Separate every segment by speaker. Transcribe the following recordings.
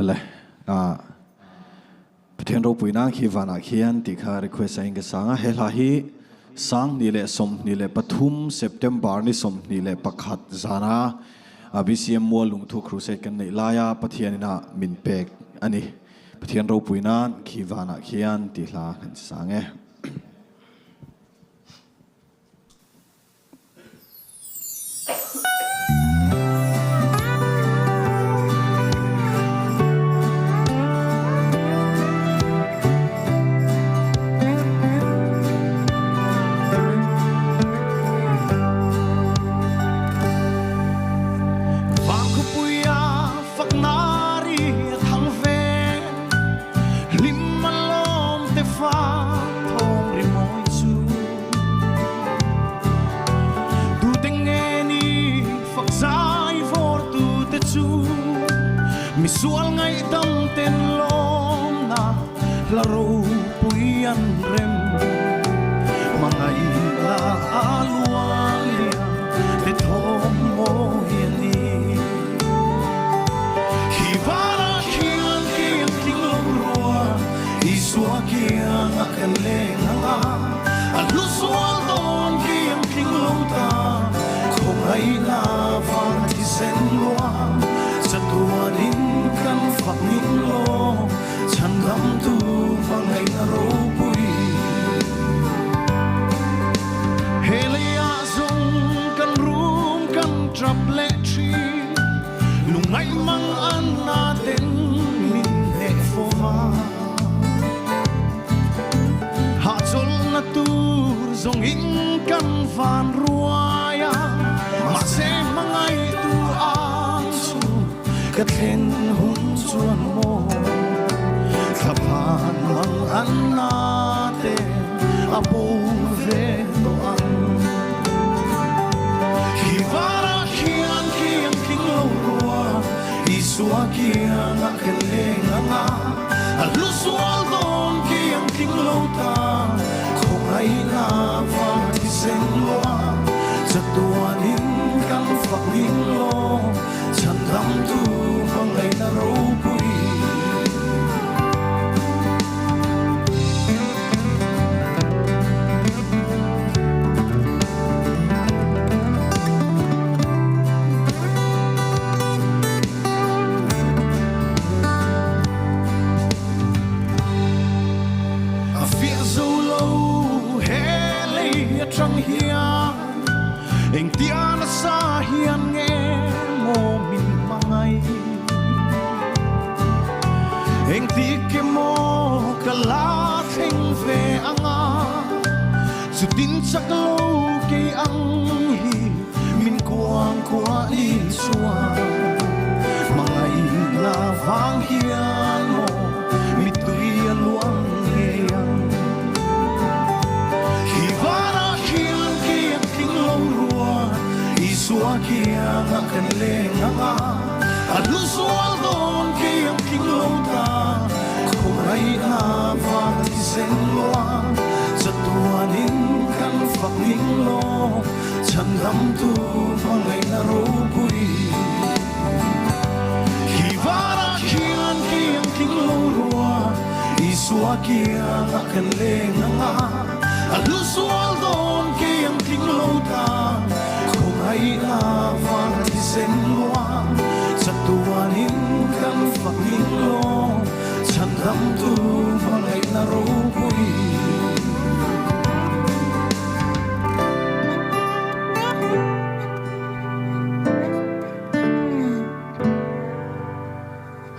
Speaker 1: อะไรประเทศเราปุ่ยนักฮีวานักเฮียนที่ข้า request เองก็สั่งเฮลาฮีสังนี่แหละสมนี่แหละปฐุม September นี่สมนี่แหละประคัดจานะBCM มัวลุงทุกครูเซกันในลายาประเทศนี้นะมินเป็กอันนี้ประเทศเราปุ่ยนักฮีวานักเฮียนที่ลากันสั่งSual ngay dam ten lom na laro puyan rem mga ila alwalia de thom mo yani hibara kian kian tinglo roa iswa kian akalenga aluswal don kian tinglo ta kung ay na fantisen loa sa tuwanin kan phật ninh lo chẳng lắm tu và ngày na rô bụi helia zong kan room kan trap lệ chi lung ngày mang an na tên min hệ phô ma hạ chol na tu zong in kan van ruaya mà sẽ mang ngày tu an su cất lên chuan mo kapan mang an nate apo ve to an hivara kian kian king lo roa iswa kian akelenga nga aluswal don kian king lo ta kung ay na fatisen loa sa tuwanin kan fakning lo chan ram tu ngay na rô bụi a phía dâu lâu hè lấy trăng hiền anh tia na xa hiền nghe mô mình mang ngay anh ti ke mo kala thing ve anga su tin sak lo ke ang hi min kuang kwa i chua mai la vang hian mo mi tui luang hian hi vara hian kian king lo rua i suwa kian kan le nga alu sual don kian king lo ta ay na fatisen loa sa tuwanin kan fakning lo chan lam tu ngay na rô bụi hivara kian kian king lo roa iswa kian akalenga nga aluswal don kian king lo ta kung ay na fatisen loa sa tuwanin kan fakning lo chan ram tu ngay na rô bụi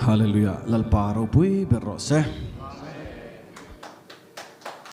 Speaker 1: Hallelujah lalpa rô bụi berro se